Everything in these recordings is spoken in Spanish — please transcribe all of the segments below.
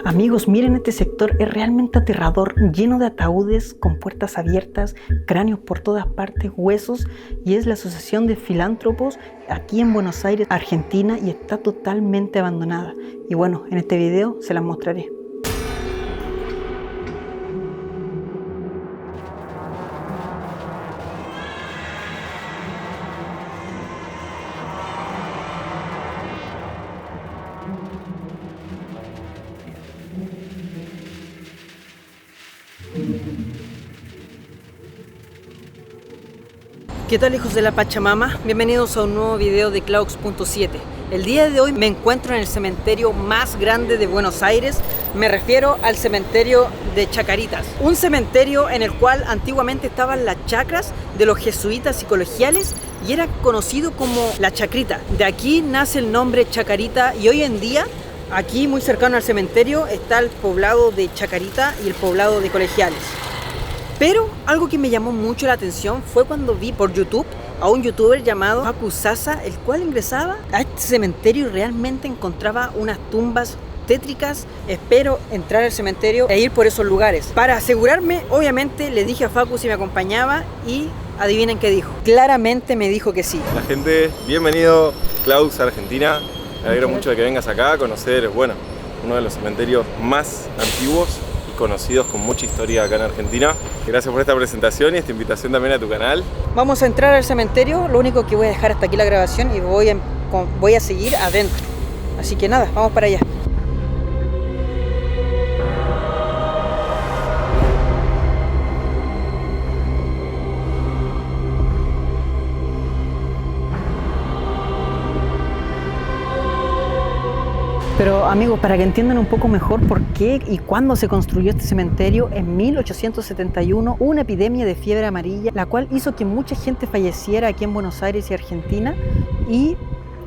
Amigos, miren este sector, es realmente aterrador, lleno de ataúdes con puertas abiertas, cráneos por todas partes, huesos, y es la Asociación de Filántropos aquí en Buenos Aires, Argentina, y está totalmente abandonada. Y bueno, en este video se las mostraré. ¿Qué tal, hijos de la Pachamama? Bienvenidos a un nuevo video de Claux.7. El día de hoy me encuentro en el cementerio más grande de Buenos Aires. Me refiero al cementerio de Chacaritas. Un cementerio en el cual antiguamente estaban las chacras de los jesuitas y colegiales y era conocido como la Chacrita. De aquí nace el nombre Chacarita y hoy en día, aquí muy cercano al cementerio, está el poblado de Chacarita y el poblado de colegiales. Pero algo que me llamó mucho la atención fue cuando vi por YouTube a un youtuber llamado Facu Sasa, el cual ingresaba a este cementerio y realmente encontraba unas tumbas tétricas. Espero entrar al cementerio e ir por esos lugares. Para asegurarme, obviamente le dije a Facu si me acompañaba y adivinen qué dijo. Claramente me dijo que sí. La gente, bienvenido Claux, Argentina. Me alegro mucho de que vengas acá a conocer, bueno, uno de los cementerios más antiguos conocidos con mucha historia acá en Argentina. Gracias por esta presentación y esta invitación también a tu canal. Vamos a entrar al cementerio, lo único que voy a dejar hasta aquí la grabación y voy a seguir adentro. Así que nada, vamos para allá. Pero amigos, para que entiendan un poco mejor por qué y cuándo se construyó este cementerio, en 1871 hubo una epidemia de fiebre amarilla, la cual hizo que mucha gente falleciera aquí en Buenos Aires y Argentina, y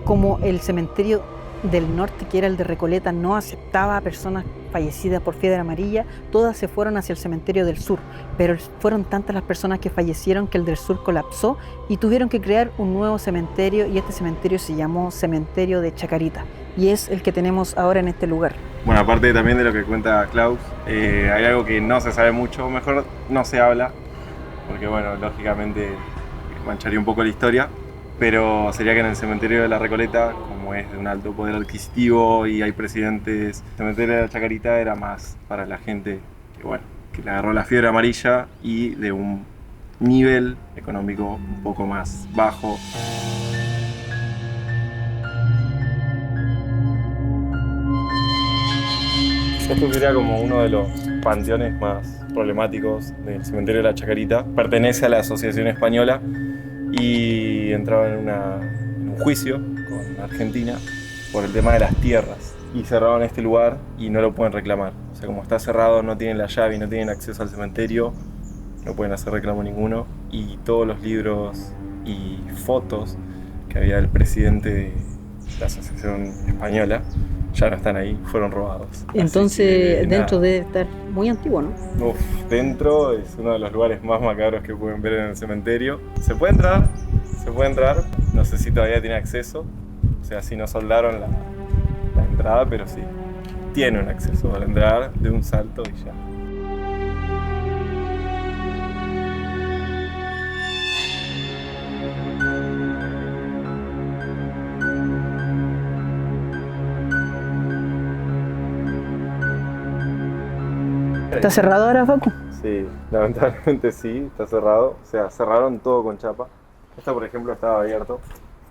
como el cementerio del norte, que era el de Recoleta, no aceptaba a personas fallecidas por fiebre amarilla, todas se fueron hacia el cementerio del sur, pero fueron tantas las personas que fallecieron que el del sur colapsó y tuvieron que crear un nuevo cementerio, y este cementerio se llamó Cementerio de Chacarita. Y es el que tenemos ahora en este lugar. Bueno, aparte también de lo que cuenta Claux, hay algo que no se sabe mucho, mejor no se habla, porque bueno, lógicamente mancharía un poco la historia, pero sería que en el cementerio de la Recoleta, como es de un alto poder adquisitivo y hay presidentes, el cementerio de la Chacarita era más para la gente que, bueno, que le agarró la fiebre amarilla y de un nivel económico un poco más bajo. Esto sería como uno de los panteones más problemáticos del cementerio de la Chacarita. Pertenece a la Asociación Española y entraba en un juicio con Argentina por el tema de las tierras. Y cerraron este lugar y no lo pueden reclamar. O sea, como está cerrado, no tienen la llave y no tienen acceso al cementerio, no pueden hacer reclamo ninguno. Y todos los libros y fotos que había del presidente de la Asociación Española ya no están ahí, fueron robados. Entonces dentro debe estar muy antiguo, ¿no? Uf, dentro es uno de los lugares más macabros que pueden ver en el cementerio. Se puede entrar, no sé si todavía tiene acceso, o sea, si no soldaron la entrada, pero sí, tiene un acceso para entrar de un salto y ya. ¿Está cerrado ahora, Facu? Sí, lamentablemente sí, está cerrado. O sea, cerraron todo con chapa. Esta, por ejemplo, estaba abierto.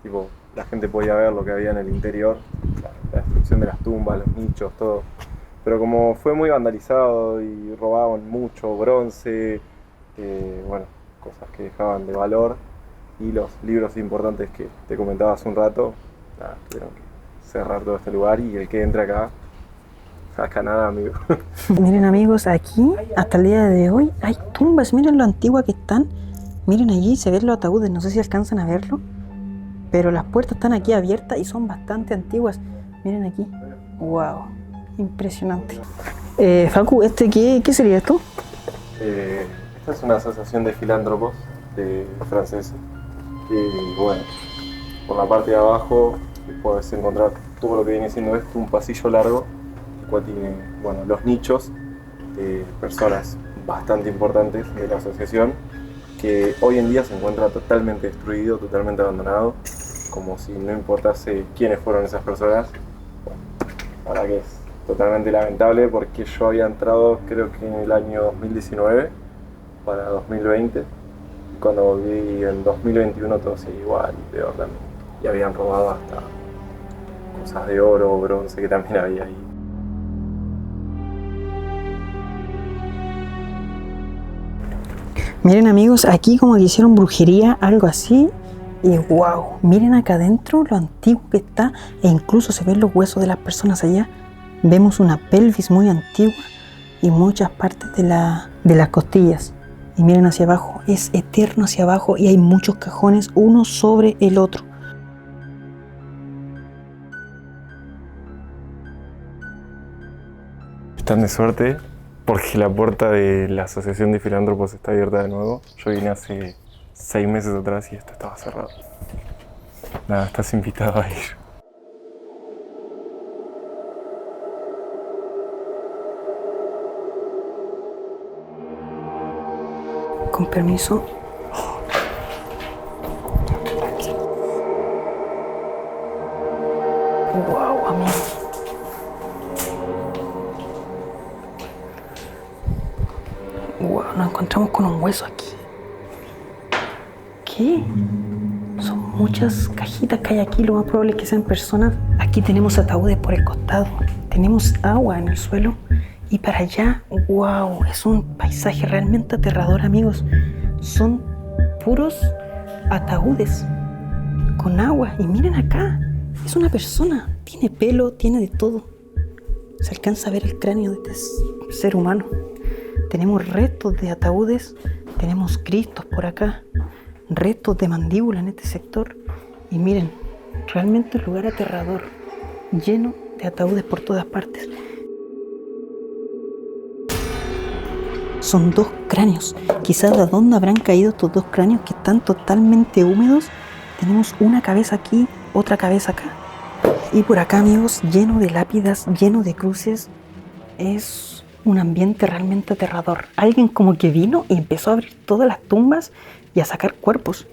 Tipo, la gente podía ver lo que había en el interior. La destrucción de las tumbas, los nichos, todo. Pero como fue muy vandalizado y robaban mucho bronce, bueno, cosas que dejaban de valor, y los libros importantes que te comentaba hace un rato, nada, tuvieron que cerrar todo este lugar, y el que entre acá nada, amigo. Miren, amigos, aquí hasta el día de hoy hay tumbas. Miren lo antiguas que están. Miren allí, se ven los ataúdes, no sé si alcanzan a verlo, pero las puertas están aquí abiertas y son bastante antiguas. Miren aquí. Wow, impresionante. Facu, ¿qué sería esto? Esta es una asociación de filántropos franceses. Y bueno, por la parte de abajo puedes encontrar todo lo que viene siendo esto, un pasillo largo después tiene, bueno, los nichos de personas bastante importantes de la asociación, que hoy en día se encuentra totalmente destruido, totalmente abandonado, como si no importase quiénes fueron esas personas. La verdad que es totalmente lamentable, porque yo había entrado creo que en el año 2019 para 2020, y cuando volví en 2021 todo sigue igual y peor también, y habían robado hasta cosas de oro o bronce que también había ahí. Miren amigos, aquí como que hicieron brujería, algo así. Y wow, miren acá adentro lo antiguo que está, e incluso se ven los huesos de las personas allá. Vemos una pelvis muy antigua y muchas partes de las costillas. Y miren hacia abajo, es eterno hacia abajo, y hay muchos cajones uno sobre el otro. Están de suerte porque la puerta de la Asociación de Filántropos está abierta de nuevo. Yo vine hace 6 meses atrás y esto estaba cerrado. Nada, estás invitado a ir. Con permiso. Wow, amigo. Wow, nos encontramos con un hueso aquí. ¿Qué? Son muchas cajitas que hay aquí, lo más probable es que sean personas. Aquí tenemos ataúdes por el costado, tenemos agua en el suelo, y para allá, wow, es un paisaje realmente aterrador, amigos. Son puros ataúdes con agua, y miren acá, es una persona, tiene pelo, tiene de todo. Se alcanza a ver el cráneo de este ser humano. Tenemos restos de ataúdes, tenemos cristos por acá, restos de mandíbula en este sector. Y miren, realmente un lugar aterrador, lleno de ataúdes por todas partes. Son 2 cráneos. Quizás de dónde habrán caído estos 2 cráneos que están totalmente húmedos. Tenemos una cabeza aquí, otra cabeza acá. Y por acá, amigos, lleno de lápidas, lleno de cruces. Es un ambiente realmente aterrador. Alguien como que vino y empezó a abrir todas las tumbas y a sacar cuerpos.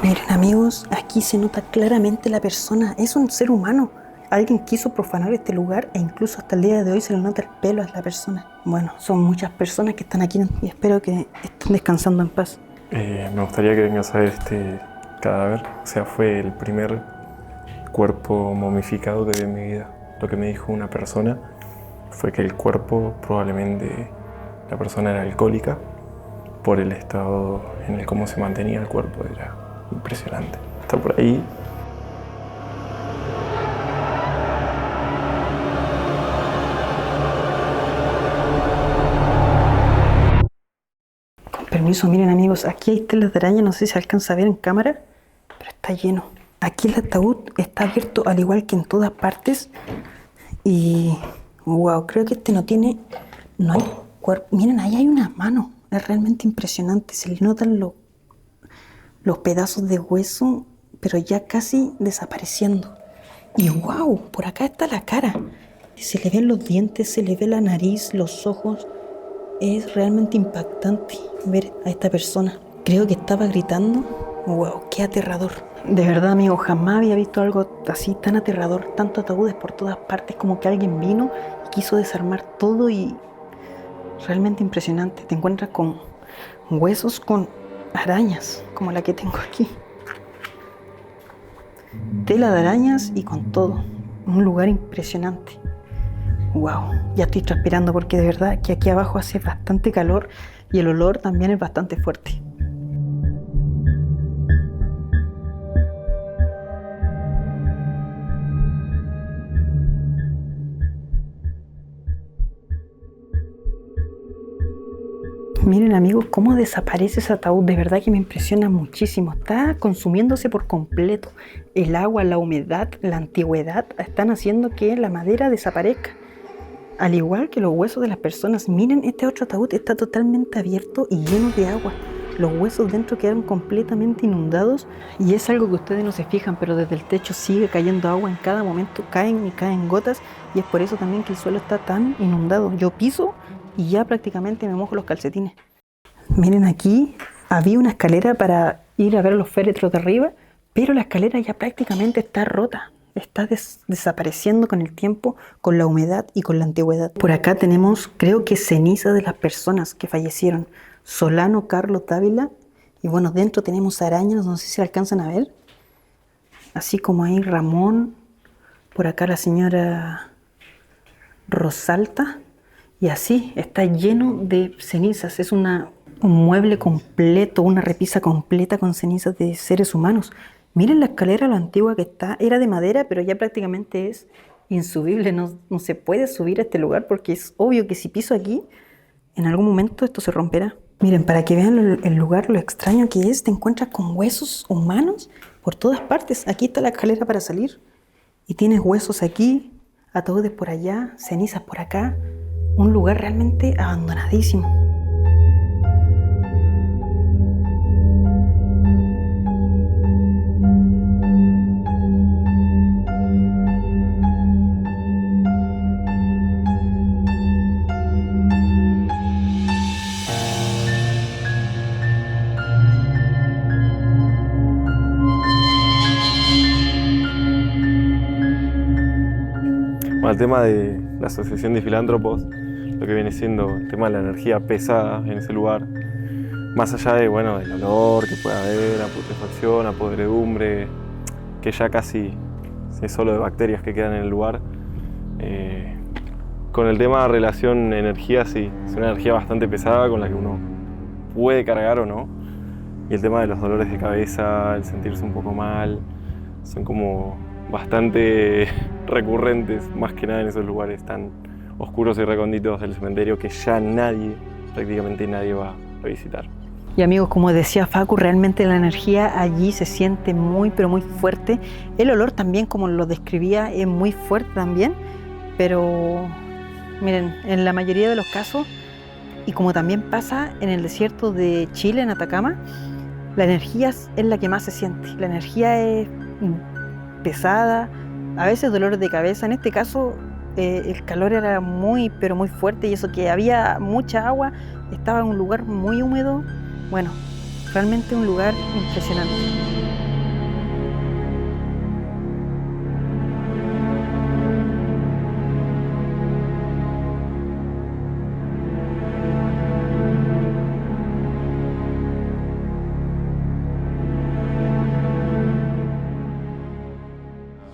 Miren amigos, aquí se nota claramente la persona. Es un ser humano. Alguien quiso profanar este lugar, e incluso hasta el día de hoy se le nota el pelo a la persona. Bueno, son muchas personas que están aquí y espero que estén descansando en paz. Me gustaría que vengas a ver este cadáver. O sea, fue el primer cuerpo momificado que vi en mi vida. Lo que me dijo una persona fue que el cuerpo, probablemente la persona era alcohólica, por el estado en el cómo se mantenía el cuerpo. Era impresionante. Está por ahí. Con permiso, miren amigos, aquí hay telas de araña, no sé si se alcanza a ver en cámara, pero está lleno. Aquí el ataúd está abierto al igual que en todas partes. Y wow, creo que este no hay cuerpo. Miren, ahí hay una mano. Es realmente impresionante. Se le notan los pedazos de hueso, pero ya casi desapareciendo. Y wow, por acá está la cara. Se le ven los dientes, se le ve la nariz, los ojos. Es realmente impactante ver a esta persona. Creo que estaba gritando. Wow, qué aterrador. De verdad, amigo, jamás había visto algo así tan aterrador. Tantos ataúdes por todas partes, como que alguien vino y quiso desarmar todo, y realmente impresionante. Te encuentras con huesos con arañas, como la que tengo aquí. Tela de arañas y con todo. Un lugar impresionante. Wow, ya estoy transpirando porque de verdad que aquí abajo hace bastante calor y el olor también es bastante fuerte. Miren amigos, cómo desaparece ese ataúd, de verdad que me impresiona muchísimo. Está consumiéndose por completo. El agua, la humedad, la antigüedad están haciendo que la madera desaparezca. Al igual que los huesos de las personas. Miren, este otro ataúd está totalmente abierto y lleno de agua. los huesos dentro quedaron completamente inundados y es algo que ustedes no se fijan, pero desde el techo sigue cayendo agua en cada momento, caen y caen gotas y es por eso también que el suelo está tan inundado. Yo piso y ya prácticamente me mojo los calcetines. Miren, aquí había una escalera para ir a ver los féretros de arriba, pero la escalera ya prácticamente está rota. Está desapareciendo con el tiempo, con la humedad y con la antigüedad. Por acá tenemos, creo que cenizas de las personas que fallecieron. Solano, Carlos, Dávila. Y bueno, dentro tenemos arañas, no sé si se alcanzan a ver. Así como ahí Ramón. Por acá la señora Rosalta. Y así, está lleno de cenizas. Es un mueble completo, una repisa completa con cenizas de seres humanos. Miren la escalera, lo antigua que está. Era de madera, pero ya prácticamente es insubible. No se puede subir a este lugar porque es obvio que si piso aquí, en algún momento esto se romperá. Miren, para que vean el lugar, lo extraño que es, te encuentras con huesos humanos por todas partes. Aquí está la escalera para salir y tienes huesos aquí, ataúdes por allá, cenizas por acá. Un lugar realmente abandonadísimo. Bueno, el tema de la Asociación de Filántropos, lo que viene siendo el tema de la energía pesada en ese lugar, más allá de, bueno, del olor que puede haber, la putrefacción, la podredumbre, que ya casi es solo de bacterias que quedan en el lugar. Con el tema de relación energía, sí, es una energía bastante pesada con la que uno puede cargar o no. Y el tema de los dolores de cabeza, el sentirse un poco mal, son como bastante recurrentes, más que nada en esos lugares tan oscuros y recónditos del cementerio que ya prácticamente nadie va a visitar. Y amigos, como decía Facu, realmente la energía allí se siente muy, pero muy fuerte. El olor también, como lo describía, es muy fuerte también, pero miren, en la mayoría de los casos, y como también pasa en el desierto de Chile, en Atacama, la energía es la que más se siente. La energía es pesada, a veces dolores de cabeza. En este caso el calor era muy, pero muy fuerte y eso que había mucha agua, estaba en un lugar muy húmedo. Bueno, realmente un lugar impresionante.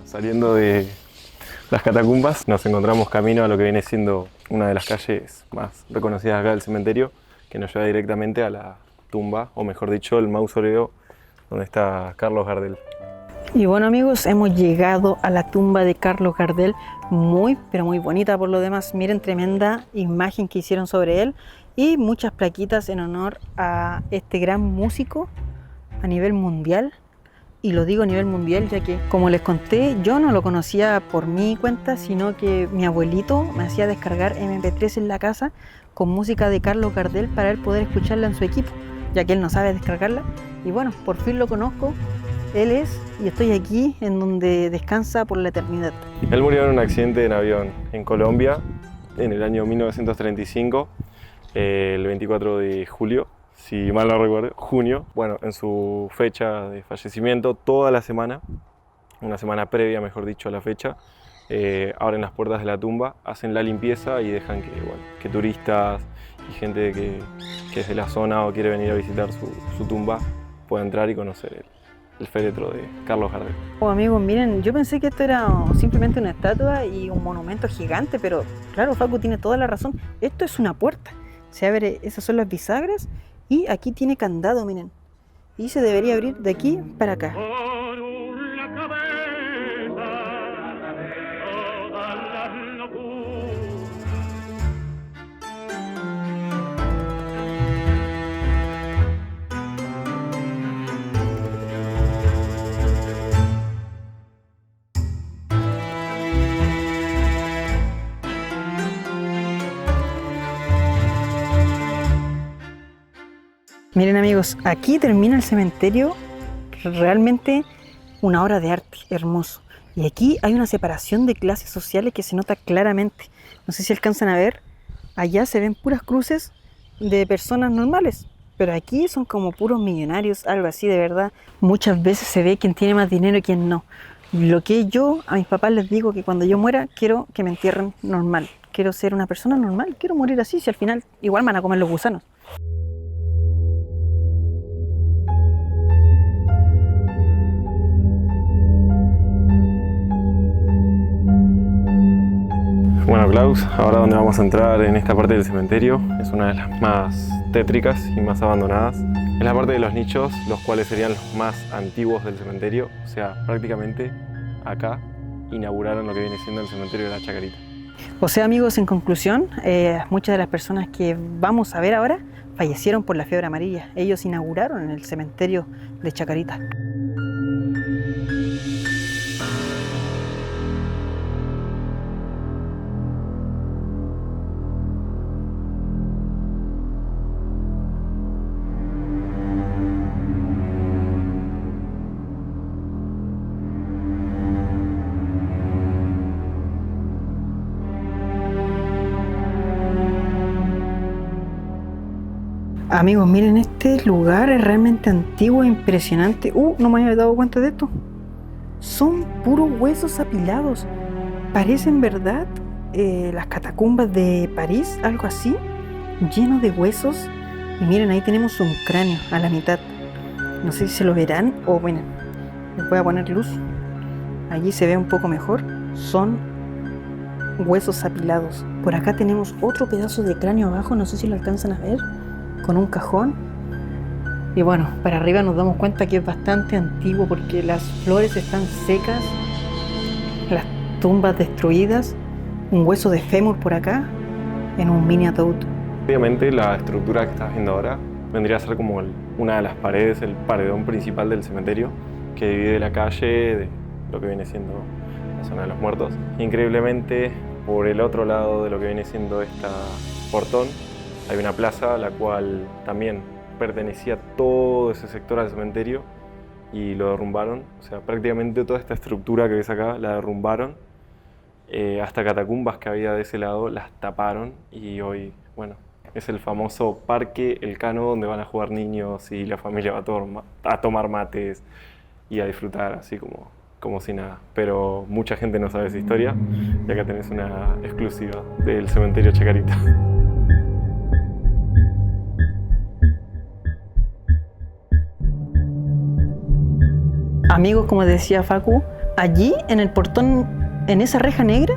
Saliendo de las catacumbas, nos encontramos camino a lo que viene siendo una de las calles más reconocidas acá del cementerio, que nos lleva directamente a la tumba, o mejor dicho, el mausoleo donde está Carlos Gardel. Y bueno amigos, hemos llegado a la tumba de Carlos Gardel, muy pero muy bonita por lo demás. Miren, tremenda imagen que hicieron sobre él y muchas plaquitas en honor a este gran músico a nivel mundial. Y lo digo a nivel mundial ya que, como les conté, yo no lo conocía por mi cuenta, sino que mi abuelito me hacía descargar MP3 en la casa con música de Carlos Gardel para él poder escucarla en su equipo, ya que él no sabe descargarla. Y bueno, por fin lo conozco, él es, y estoy aquí en donde descansa por la eternidad. Él murió en un accidente en avión en Colombia en el año 1935, el 24 de julio. Si mal no recuerdo, junio. Bueno, en su fecha de fallecimiento, toda la semana, una semana previa, mejor dicho, a la fecha, abren las puertas de la tumba, hacen la limpieza y dejan que turistas y gente que es de la zona o quiere venir a visitar su tumba pueda entrar y conocer el féretro de Carlos Gardel. Oh, amigos, miren, yo pensé que esto era simplemente una estatua y un monumento gigante, pero claro, Facu tiene toda la razón. Esto es una puerta. Se abre, esas son las bisagras. Y aquí tiene candado, miren. Y se debería abrir de aquí para acá. Miren amigos, aquí termina el cementerio, realmente una obra de arte, hermoso. Y aquí hay una separación de clases sociales que se nota claramente. No sé si alcanzan a ver, allá se ven puras cruces de personas normales, pero aquí son como puros millonarios, algo así de verdad. Muchas veces se ve quién tiene más dinero y quién no. Lo que yo a mis papás les digo que cuando yo muera quiero que me entierren normal. Quiero ser una persona normal, quiero morir así, si al final igual me van a comer los gusanos. Bueno, Klaus, ahora donde vamos a entrar en esta parte del cementerio es una de las más tétricas y más abandonadas. Es la parte de los nichos, los cuales serían los más antiguos del cementerio. O sea, prácticamente acá inauguraron lo que viene siendo el cementerio de la Chacarita. O sea amigos, en conclusión, muchas de las personas que vamos a ver ahora fallecieron por la fiebre amarilla. Ellos inauguraron el cementerio de Chacarita. Amigos, miren, este lugar es realmente antiguo e impresionante. No me había dado cuenta de esto. Son puros huesos apilados. Parecen, ¿verdad? Las catacumbas de París, algo así, lleno de huesos. Y miren, ahí tenemos un cráneo a la mitad. No sé si se lo verán o bueno, les voy a poner luz. Allí se ve un poco mejor. Son huesos apilados. Por acá tenemos otro pedazo de cráneo abajo, no sé si lo alcanzan a ver, con un cajón. Y bueno, para arriba nos damos cuenta que es bastante antiguo porque las flores están secas, las tumbas destruidas, un hueso de fémur por acá, en un mini ataúd. Obviamente la estructura que estás viendo ahora vendría a ser como una de las paredes, el paredón principal del cementerio, que divide la calle de lo que viene siendo la zona de los muertos. Increíblemente, por el otro lado de lo que viene siendo esta portón, hay una plaza la cual también pertenecía a todo ese sector al cementerio y lo derrumbaron. O sea, prácticamente toda esta estructura que ves acá la derrumbaron. Hasta catacumbas que había de ese lado las taparon y hoy, bueno, es el famoso Parque Elcano donde van a jugar niños y la familia va a tomar mates y a disfrutar así como si nada. Pero mucha gente no sabe esa historia y acá tenés una exclusiva del cementerio Chacarita. Amigos, como decía Facu, allí en el portón, en esa reja negra,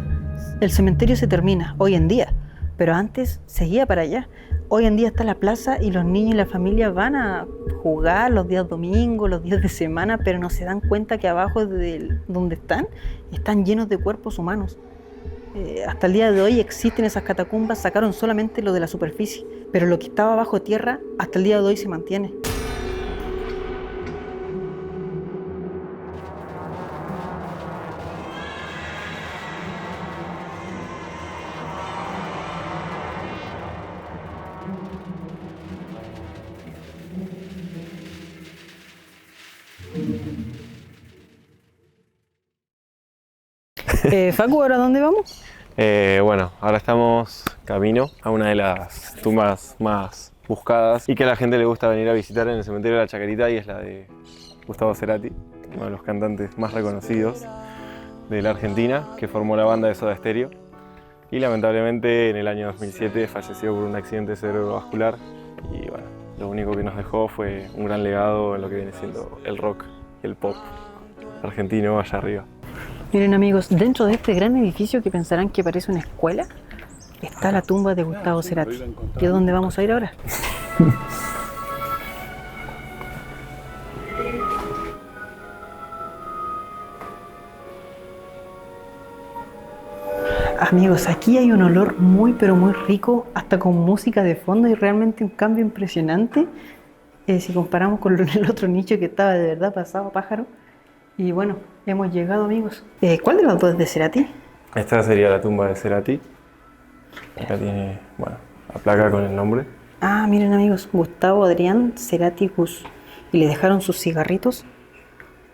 el cementerio se termina hoy en día, pero antes seguía para allá. Hoy en día está la plaza y los niños y la familia van a jugar los días domingos, los días de semana, pero no se dan cuenta que abajo de donde están llenos de cuerpos humanos. Hasta el día de hoy existen esas catacumbas, sacaron solamente lo de la superficie, pero lo que estaba bajo tierra hasta el día de hoy se mantiene. Facu, ¿ahora dónde vamos? Bueno, ahora estamos camino a una de las tumbas más buscadas y que a la gente le gusta venir a visitar en el cementerio de la Chacarita, y es la de Gustavo Cerati, uno de los cantantes más reconocidos de la Argentina, que formó la banda de Soda Stereo y lamentablemente en el año 2007 falleció por un accidente cerebrovascular y bueno, lo único que nos dejó fue un gran legado en lo que viene siendo el rock y el pop argentino allá arriba. Miren amigos, dentro de este gran edificio que pensarán que parece una escuela, está la tumba de Gustavo Cerati. ¿Y es donde vamos a ir ahora? Amigos, aquí hay un olor muy pero muy rico, hasta con música de fondo y realmente un cambio impresionante si comparamos con el otro nicho que estaba de verdad pasado a pájaro. Y bueno, hemos llegado amigos. ¿Cuál de los dos es de Cerati? Esta sería la tumba de Cerati. Acá tiene, bueno, la placa con el nombre. Ah, miren amigos, Gustavo Adrián Cerati Gus. Y le dejaron sus cigarritos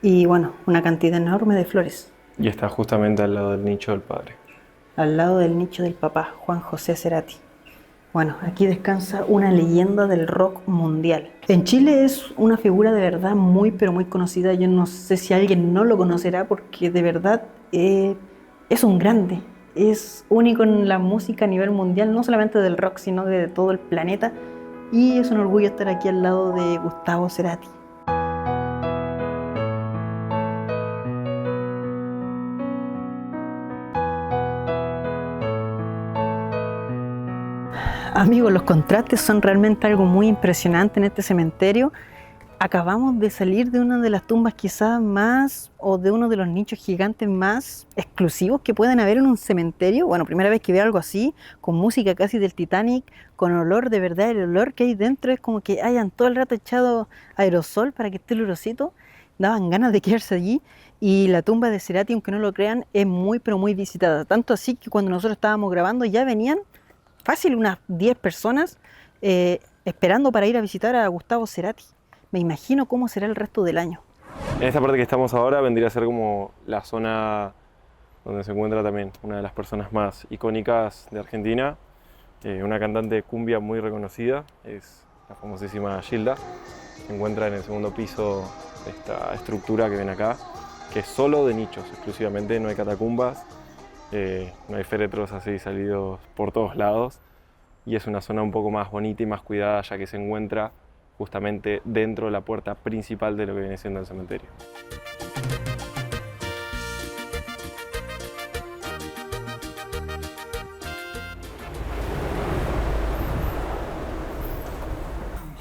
y bueno, una cantidad enorme de flores. Y está justamente al lado del nicho del padre. Al lado del nicho del papá, Juan José Cerati. Bueno, aquí descansa una leyenda del rock mundial. En Chile es una figura de verdad muy, pero muy conocida. Yo no sé si alguien no lo conocerá porque de verdad es un grande. Es único en la música a nivel mundial, no solamente del rock, sino de todo el planeta. Y es un orgullo estar aquí al lado de Gustavo Cerati. Amigos, los contrastes son realmente algo muy impresionante en este cementerio. Acabamos de salir de una de las tumbas quizás más, o de uno de los nichos gigantes más exclusivos que pueden haber en un cementerio. Bueno, primera vez que veo algo así, con música casi del Titanic, con olor, de verdad, el olor que hay dentro es como que hayan todo el rato echado aerosol para que esté olorosito. Daban ganas de quedarse allí. Y la tumba de Cerati, aunque no lo crean, es muy, pero muy visitada. Tanto así que cuando nosotros estábamos grabando ya venían fácil unas 10 personas esperando para ir a visitar a Gustavo Cerati. Me imagino cómo será el resto del año. En esta parte que estamos ahora vendría a ser como la zona donde se encuentra también una de las personas más icónicas de Argentina, una cantante de cumbia muy reconocida, es la famosísima Gilda. Se encuentra en el segundo piso de esta estructura que ven acá, que es solo de nichos exclusivamente, no hay catacumbas. No hay féretros así salidos por todos lados y es una zona un poco más bonita y más cuidada ya que se encuentra justamente dentro de la puerta principal de lo que viene siendo el cementerio.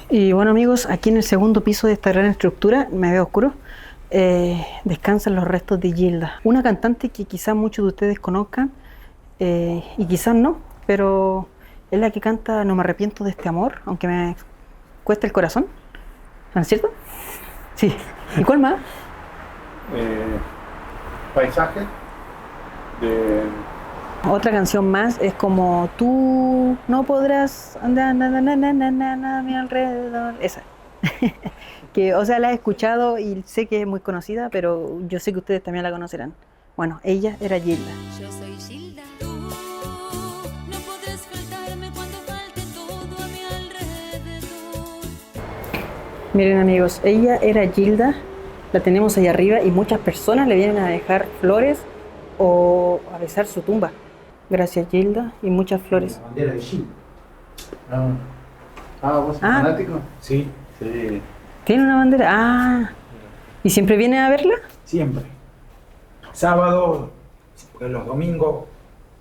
Y bueno amigos, aquí en el segundo piso de esta gran estructura, me veo oscuro, descansan los restos de Gilda, una cantante que quizás muchos de ustedes conozcan y quizás no, pero es la que canta No me arrepiento de este amor, aunque me cuesta el corazón, ¿no es cierto? Sí. ¿Y cuál más? Paisaje de... Otra canción más es como Tú no podrás andar a mi alrededor, esa. Que, o sea, la he escuchado y sé que es muy conocida, pero yo sé que ustedes también la conocerán. Bueno, ella era Gilda. Yo soy Gilda. Tú no podrás faltarme cuando falte todo a mi alrededor. Miren amigos, ella era Gilda, la tenemos ahí arriba y muchas personas le vienen a dejar flores o a besar su tumba. Gracias Gilda y muchas flores. La bandera de Gilda. ¿Vos sos Ah. fanático? Sí, sí, ¿Tiene una bandera? Ah. ¿Y siempre viene a verla? siempre. Sábado, porque los domingos,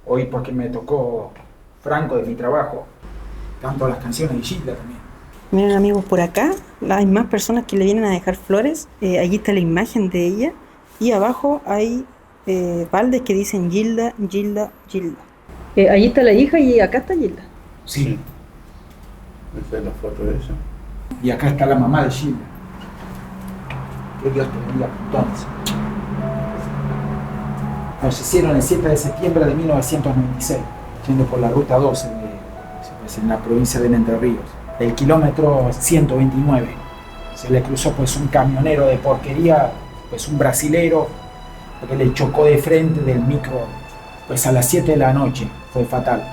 hoy porque me tocó Franco de mi trabajo, canto las canciones de Gilda también. Miren amigos, por acá hay más personas que le vienen a dejar flores. Allí está la imagen de ella y abajo hay baldes que dicen Gilda, Gilda, Gilda. Allí está la hija y acá está Gilda. Sí. Esa es la foto de ella. Y acá está la mamá de Gilda. Que Dios te bendiga entonces. Nos hicieron el 7 de septiembre de 1996, yendo por la ruta 12 pues, en la provincia de Entre Ríos. El kilómetro 129. Se le cruzó pues un camionero de porquería, pues un brasilero, porque le chocó de frente del micro, pues a las 7 de la noche. Fue fatal.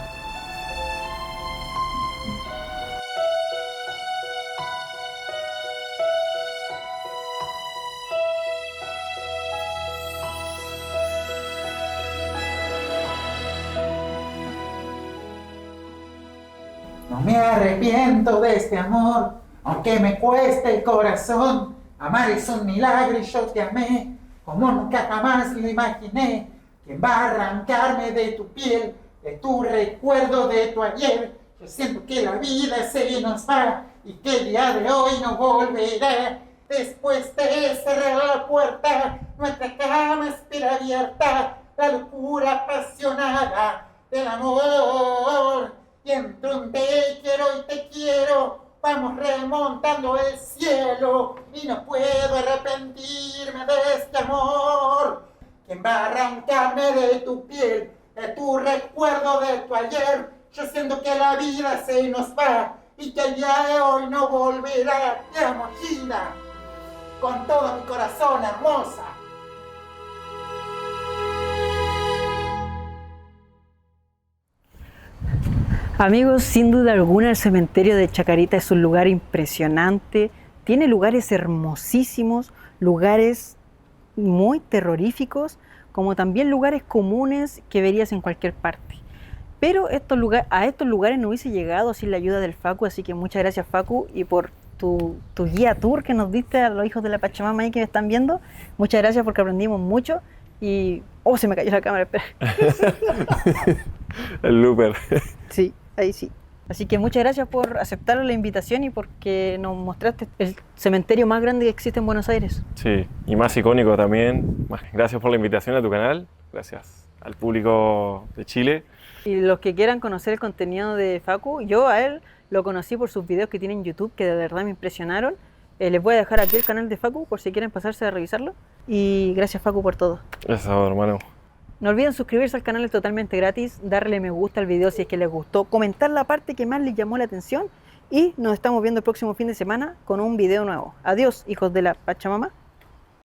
No me arrepiento de este amor, aunque me cueste el corazón. Amar es un milagro y yo te amé, como nunca jamás lo imaginé. ¿Quién va a arrancarme de tu piel, de tu recuerdo, de tu ayer? Yo siento que la vida se nos va y que el día de hoy no volverá. Después de cerrar la puerta, nuestra cama espera abierta, la locura apasionada del amor. Y entre un te quiero y te quiero, vamos remontando el cielo, y no puedo arrepentirme de este amor. ¿Quién va a arrancarme de tu piel, de tu recuerdo, de tu ayer? Yo siento que la vida se nos va y que el día de hoy no volverá. Te amo, Gilda, con todo mi corazón, hermosa. Amigos, sin duda alguna el cementerio de Chacarita es un lugar impresionante, tiene lugares hermosísimos, lugares muy terroríficos, como también lugares comunes que verías en cualquier parte. Pero a estos lugares no hubiese llegado sin la ayuda del Facu, así que muchas gracias, Facu, y por tu guía tour que nos diste a los hijos de la Pachamama ahí que me están viendo. Muchas gracias porque aprendimos mucho y... ¡Oh, se me cayó la cámara! Espera. El looper. Sí, ahí sí. Así que muchas gracias por aceptar la invitación y porque nos mostraste el cementerio más grande que existe en Buenos Aires. Sí, y más icónico también. Gracias por la invitación a tu canal. Gracias al público de Chile. Y los que quieran conocer el contenido de Facu, yo a él lo conocí por sus videos que tiene en YouTube, que de verdad me impresionaron. Les voy a dejar aquí el canal de Facu por si quieren pasarse a revisarlo. Y gracias, Facu, por todo. Gracias, hermano. No olviden suscribirse al canal, es totalmente gratis, darle me gusta al video si es que les gustó, comentar la parte que más les llamó la atención y nos estamos viendo el próximo fin de semana con un video nuevo. Adiós, hijos de la Pachamama.